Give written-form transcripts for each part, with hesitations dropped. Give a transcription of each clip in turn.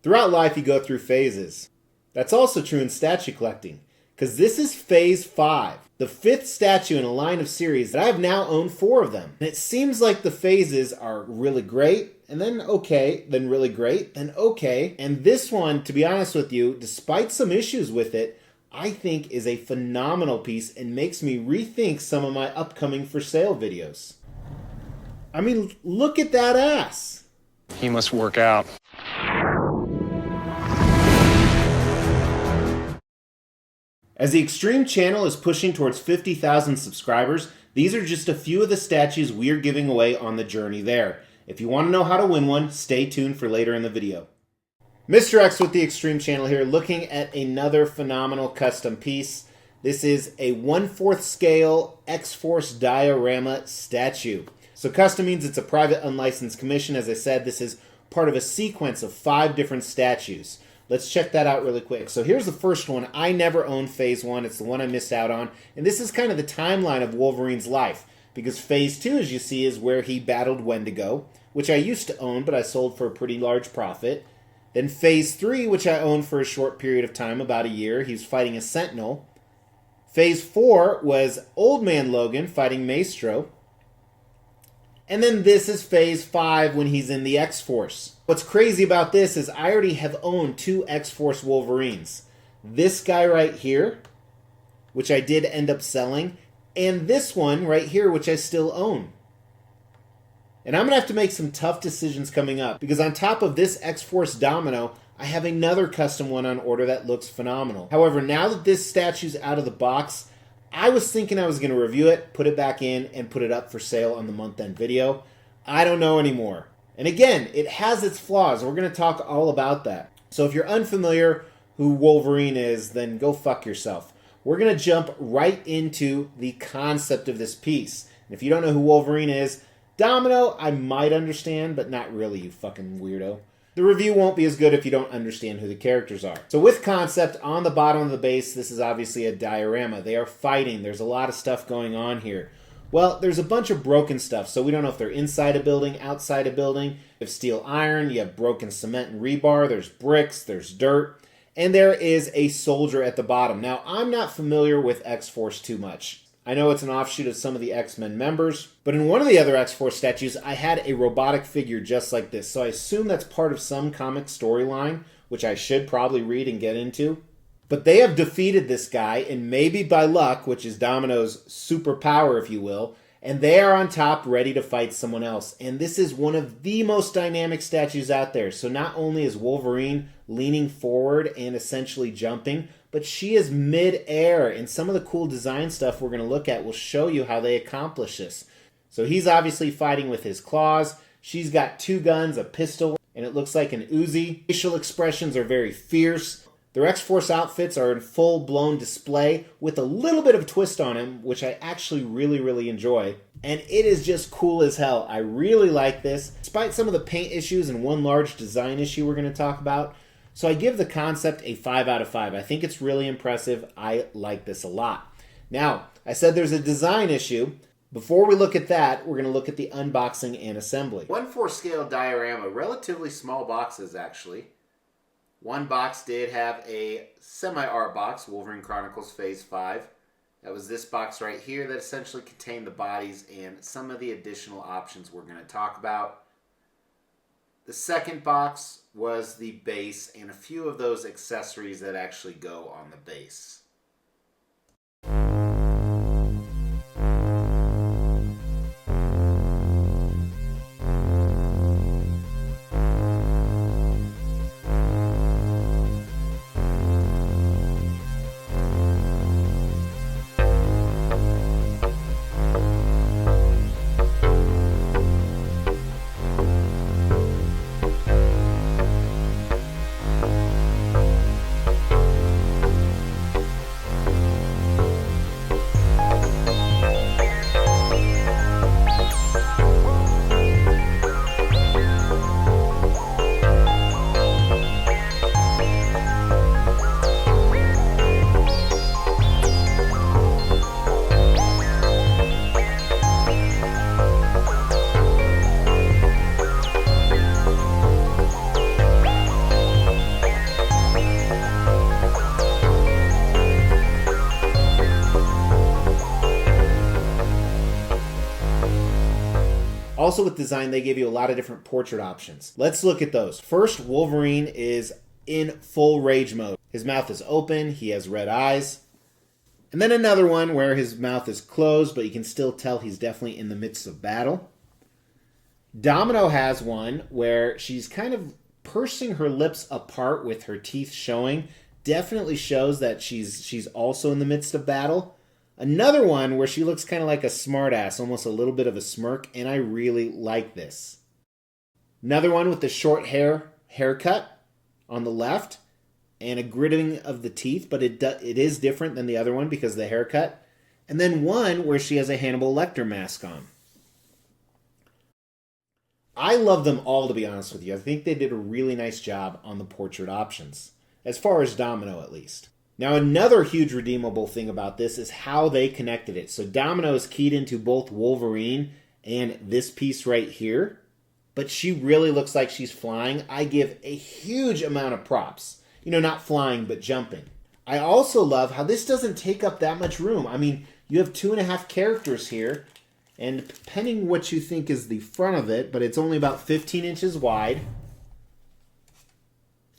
Throughout life, you go through phases. That's also true in statue collecting, because this is phase 5, the 5th statue in a line of series that I have now owned 4 of them. And it seems like the phases are really great, and then okay, then really great, then okay. And this one, to be honest with you, despite some issues with it, I think is a phenomenal piece and makes me rethink some of my upcoming for sale videos. I mean, look at that ass. He must work out. As the Extreme channel is pushing towards 50,000 subscribers, these are just a few of the statues we are giving away on the journey there. If you want to know how to win one, stay tuned for later in the video. Mr. X with the Extreme channel here, looking at another phenomenal custom piece. This is a 1/4 scale Xforce diorama statue. So custom means it's a private unlicensed commission. As I said, this is part of a sequence of 5 different statues. Let's check that out really quick. So here's the first one. I never owned phase 1. It's the one I missed out on. And this is kind of the timeline of Wolverine's life. Because phase 2, as you see, is where he battled Wendigo, which I used to own, but I sold for a pretty large profit. Then phase 3, which I owned for a short period of time, about a year. He was fighting a Sentinel. Phase 4 was Old Man Logan fighting Maestro. And then this is phase 5 when he's in the Xforce. What's crazy about this is I already have owned 2 Xforce Wolverines. This guy right here, which I did end up selling, and this one right here, which I still own. And I'm going to have to make some tough decisions coming up, because on top of this Xforce Domino, I have another custom one on order that looks phenomenal. However, now that this statue's out of the box, I was thinking I was going to review it, put it back in, and put it up for sale on the month-end video. I don't know anymore. And again, it has its flaws. We're going to talk all about that. So if you're unfamiliar who Wolverine is, then go fuck yourself. We're going to jump right into the concept of this piece. And if you don't know who Wolverine is, Domino, I might understand, but not really, you fucking weirdo. The review won't be as good if you don't understand who the characters are. So with concept, on the bottom of the base, this is obviously a diorama. They are fighting. There's a lot of stuff going on here. Well, there's a bunch of broken stuff, so we don't know if they're inside a building, outside a building. You have steel iron, you have broken cement and rebar, there's bricks, there's dirt, and there is a soldier at the bottom. Now, I'm not familiar with Xforce too much. I know it's an offshoot of some of the X-Men members, but in one of the other Xforce statues, I had a robotic figure just like this, so I assume that's part of some comic storyline, which I should probably read and get into. But they have defeated this guy, and maybe by luck, which is Domino's superpower, if you will, and they are on top ready to fight someone else. And this is one of the most dynamic statues out there. So not only is Wolverine leaning forward and essentially jumping, but she is mid-air, and some of the cool design stuff we're going to look at will show you how they accomplish this. So he's obviously fighting with his claws. She's got 2 guns, a pistol, and it looks like an Uzi. Facial expressions are very fierce. Their X-Force outfits are in full-blown display with a little bit of twist on them, which I actually really enjoy. And it is just cool as hell. I really like this, despite some of the paint issues and one large design issue we're going to talk about. So I give the concept a 5 out of 5. I think it's really impressive. I like this a lot. Now, I said there's a design issue. Before we look at that, we're going to look at the unboxing and assembly. 1/4 scale diorama, relatively small boxes actually. One box did have a semi-art box, Wolverine Chronicles Phase 5. That was this box right here that essentially contained the bodies and some of the additional options we're going to talk about. The second box was the base and a few of those accessories that actually go on the base. Also with design, they give you a lot of different portrait options. Let's look at those. First, Wolverine is in full rage mode. His mouth is open, he has red eyes. And then another one where his mouth is closed, but you can still tell he's definitely in the midst of battle. Domino has one where she's kind of pursing her lips apart with her teeth showing. Definitely shows that she's also in the midst of battle. Another one where she looks kind of like a smartass, almost a little bit of a smirk, and I really like this. Another one with the short haircut on the left and a gritting of the teeth, but it is different than the other one because of the haircut. And then one where she has a Hannibal Lecter mask on. I love them all, to be honest with you. I think they did a really nice job on the portrait options, as far as Domino at least. Now, another huge redeemable thing about this is how they connected it. So Domino is keyed into both Wolverine and this piece right here, but she really looks like she's flying. I give a huge amount of props. You know, not flying, but jumping. I also love how this doesn't take up that much room. I mean, you have 2.5 characters here, and depending what you think is the front of it, but it's only about 15 inches wide,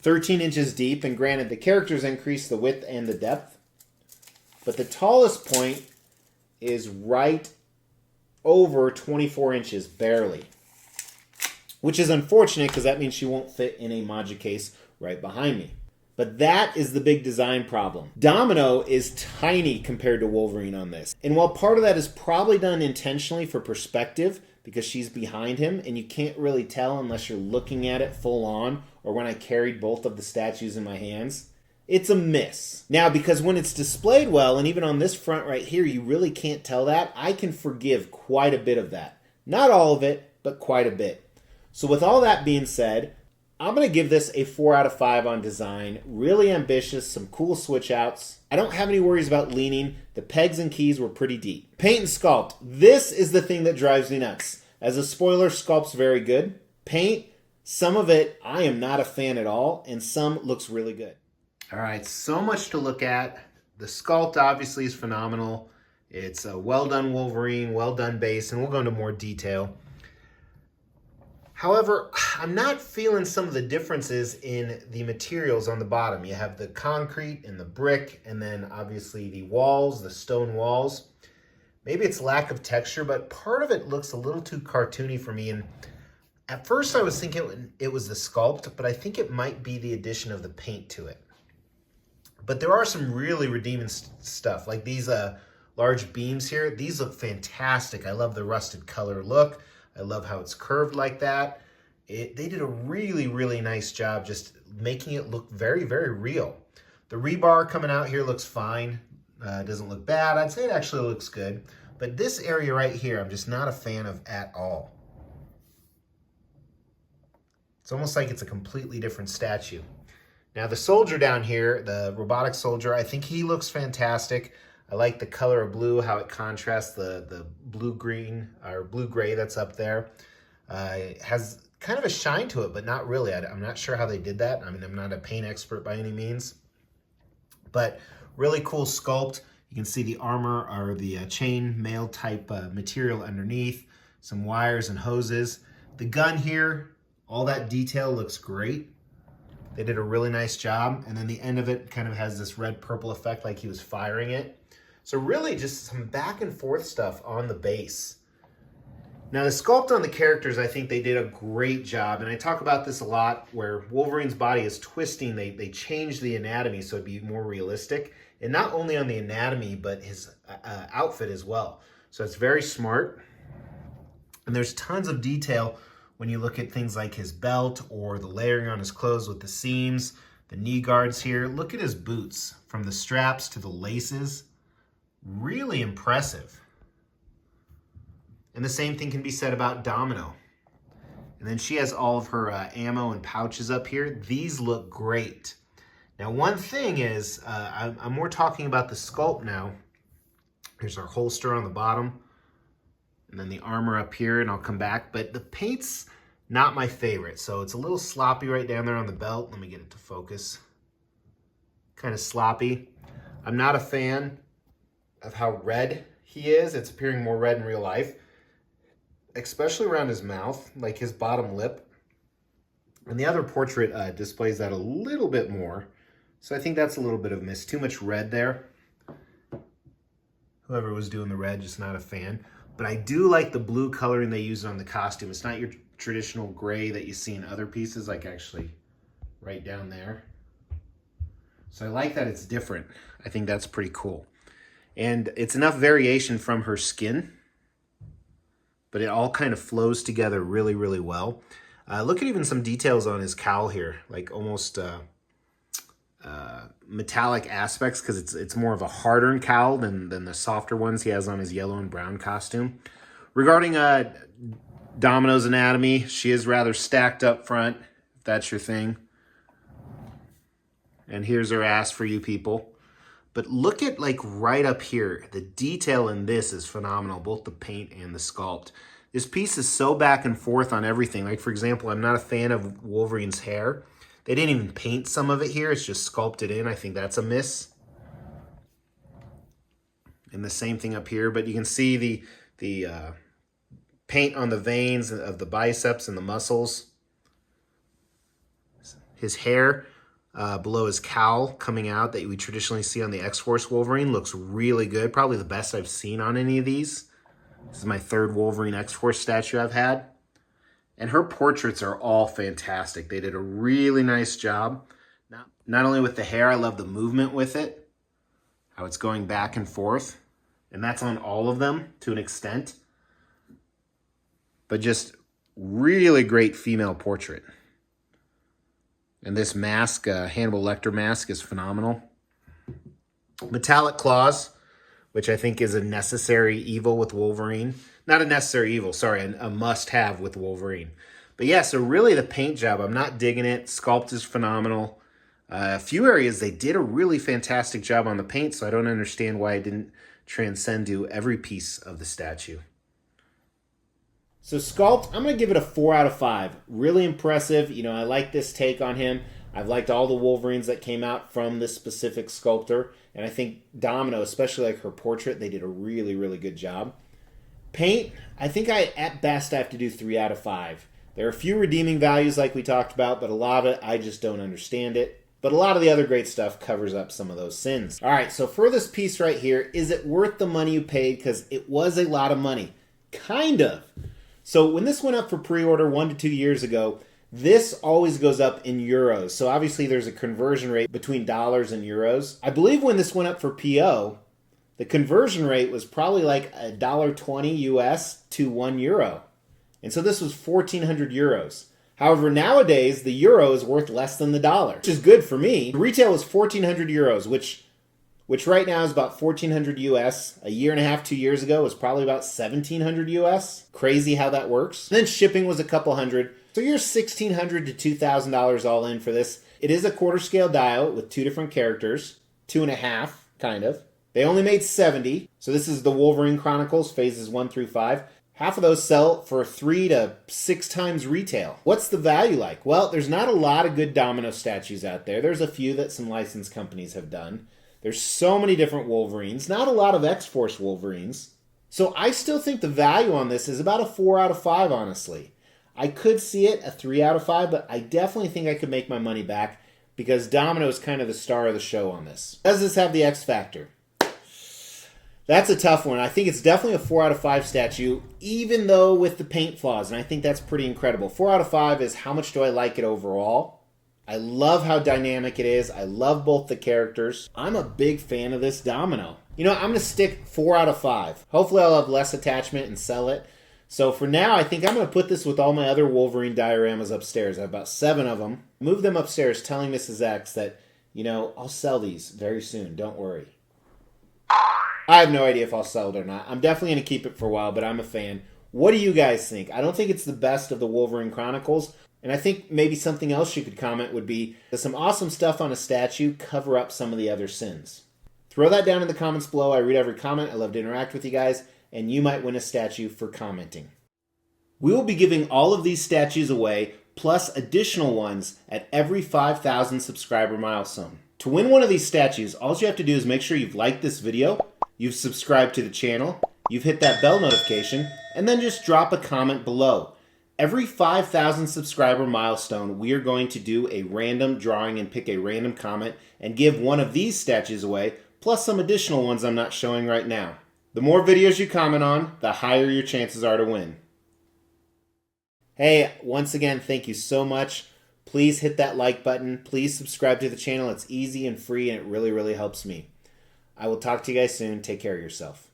13 inches deep, and granted, the characters increase the width and the depth, but the tallest point is right over 24 inches, barely, which is unfortunate because that means she won't fit in a Maja case right behind me. But that is the big design problem. Domino is tiny compared to Wolverine on this. And while part of that is probably done intentionally for perspective, because she's behind him, and you can't really tell unless you're looking at it full on, or when I carried both of the statues in my hands, it's a miss. Now, because when it's displayed well, and even on this front right here, you really can't tell that, I can forgive quite a bit of that. Not all of it, but quite a bit. So with all that being said, I'm going to give this a 4 out of 5 on design. Really ambitious, some cool switch outs. I don't have any worries about leaning. The pegs and keys were pretty deep. Paint and sculpt. This is the thing that drives me nuts. As a spoiler, sculpt's very good. Paint, some of it I am not a fan at all, and some looks really good. All right, so much to look at. The sculpt obviously is phenomenal. It's a well done Wolverine, well done base, and we'll go into more detail. However, I'm not feeling some of the differences in the materials on the bottom. You have the concrete and the brick, and then obviously the walls, the stone walls. Maybe it's lack of texture, but part of it looks a little too cartoony for me. And at first I was thinking it was the sculpt, but I think it might be the addition of the paint to it. But there are some really redeeming stuff, like these large beams here. These look fantastic. I love the rusted color look. I love how it's curved like that. They did a really, really nice job just making it look very, very real. The rebar coming out here looks fine. Doesn't look bad. I'd say it actually looks good. But this area right here, I'm just not a fan of at all. It's almost like it's a completely different statue. Now the soldier down here, the robotic soldier, I think he looks fantastic. I like the color of blue, how it contrasts the blue-green or blue-gray that's up there. It has kind of a shine to it, but not really. I'm not sure how they did that. I mean, I'm not a paint expert by any means. But really cool sculpt. You can see the armor or the chain mail type material underneath. Some wires and hoses. The gun here, all that detail looks great. They did a really nice job. And then the end of it kind of has this red-purple effect like he was firing it. So really just some back and forth stuff on the base. Now the sculpt on the characters, I think they did a great job. And I talk about this a lot where Wolverine's body is twisting. They changed the anatomy so it'd be more realistic. And not only on the anatomy, but his outfit as well. So it's very smart. And there's tons of detail when you look at things like his belt or the layering on his clothes with the seams, the knee guards here. Look at his boots, from the straps to the laces. Really impressive. And the same thing can be said about Domino. And then she has all of her ammo and pouches up here. These look great. Now one thing is, I'm more talking about the sculpt now. Here's our holster on the bottom. And then the armor up here, and I'll come back. But the paint's not my favorite. So it's a little sloppy right down there on the belt. Let me get it to focus. Kind of sloppy. I'm not a fan of how red he is. It's appearing more red in real life. especially around his mouth, like his bottom lip. And the other portrait displays that a little bit more. So I think that's a little bit of a miss. Too much red there. Whoever was doing the red, just not a fan. But I do like the blue coloring they used on the costume. It's not your traditional gray that you see in other pieces, like actually right down there. So I like that it's different. I think that's pretty cool. And it's enough variation from her skin, but it all kind of flows together really, really well. Look at even some details on his cowl here, like almost metallic aspects, because it's more of a harder cowl than the softer ones he has on his yellow and brown costume. Regarding Domino's anatomy, she is rather stacked up front, if that's your thing. And here's her ass for you people. But look at like right up here. The detail in this is phenomenal, both the paint and the sculpt. This piece is so back and forth on everything. Like, for example, I'm not a fan of Wolverine's hair. They didn't even paint some of it here. It's just sculpted in. I think that's a miss. And the same thing up here. But you can see the paint on the veins of the biceps and the muscles. His hair below his cowl coming out that we traditionally see on the Xforce Wolverine looks really good. Probably the best I've seen on any of these. This is my third Wolverine Xforce statue I've had. And her portraits are all fantastic. They did a really nice job. Not only with the hair, I love the movement with it. How it's going back and forth. And that's on all of them to an extent. But just really great female portrait. And this mask, Hannibal Lecter mask, is phenomenal. Metallic claws, which I think is a necessary evil with Wolverine. Not a necessary evil, sorry, a must-have with Wolverine. But yeah, so really the paint job, I'm not digging it. Sculpt is phenomenal. A few areas they did a really fantastic job on the paint, so I don't understand why it didn't transcend to every piece of the statue. So Sculpt, I'm going to give it a 4 out of 5. Really impressive. You know, I like this take on him. I've liked all the Wolverines that came out from this specific sculptor. And I think Domino, especially like her portrait, they did a really, really good job. Paint, I think at best I have to do 3 out of 5. There are a few redeeming values like we talked about, but a lot of it, I just don't understand it. But a lot of the other great stuff covers up some of those sins. All right, so for this piece right here, is it worth the money you paid? Because it was a lot of money. Kind of. So when this went up for pre-order 1 to 2 years ago, this always goes up in euros. So obviously there's a conversion rate between dollars and euros. I believe when this went up for PO, the conversion rate was probably like $1.20 US to €1. And so this was 1,400 euros. However, nowadays the euro is worth less than the dollar, which is good for me. The retail is 1,400 euros, which right now is about 1,400 US. A year and a half, 2 years ago was probably about 1,700 US. Crazy how that works. And then shipping was a couple hundred. So you're $1,600 to $2,000 all in for this. It is a quarter scale dial with 2 different characters. 2.5, kind of. They only made 70. So this is the Wolverine Chronicles, phases 1 through 5. Half of those sell for 3 to 6 times retail. What's the value like? Well, there's not a lot of good Domino statues out there. There's a few that some licensed companies have done. There's so many different Wolverines. Not a lot of Xforce Wolverines. So I still think the value on this is about a 4 out of 5, honestly. I could see it a 3 out of 5, but I definitely think I could make my money back because Domino is kind of the star of the show on this. Does this have the X factor? That's a tough one. I think it's definitely a 4 out of 5 statue, even though with the paint flaws, and I think that's pretty incredible. 4 out of 5 is how much do I like it overall. I love how dynamic it is. I love both the characters. I'm a big fan of this Domino. You know, I'm going to stick 4 out of 5. Hopefully I'll have less attachment and sell it. So for now, I think I'm going to put this with all my other Wolverine dioramas upstairs. I have about 7 of them. Move them upstairs, telling Mrs. X that, you know, I'll sell these very soon. Don't worry. I have no idea if I'll sell it or not. I'm definitely going to keep it for a while, but I'm a fan. What do you guys think? I don't think it's the best of the Wolverine Chronicles. And I think maybe something else you could comment would be, does some awesome stuff on a statue cover up some of the other sins? Throw that down in the comments below. I read every comment. I love to interact with you guys. And you might win a statue for commenting. We will be giving all of these statues away, plus additional ones at every 5,000 subscriber milestone. To win one of these statues, all you have to do is make sure you've liked this video, you've subscribed to the channel, you've hit that bell notification, and then just drop a comment below. Every 5,000 subscriber milestone, we are going to do a random drawing and pick a random comment and give one of these statues away, plus some additional ones I'm not showing right now. The more videos you comment on, the higher your chances are to win. Hey, once again, thank you so much. Please hit that like button. Please subscribe to the channel. It's easy and free, and it really, really helps me. I will talk to you guys soon. Take care of yourself.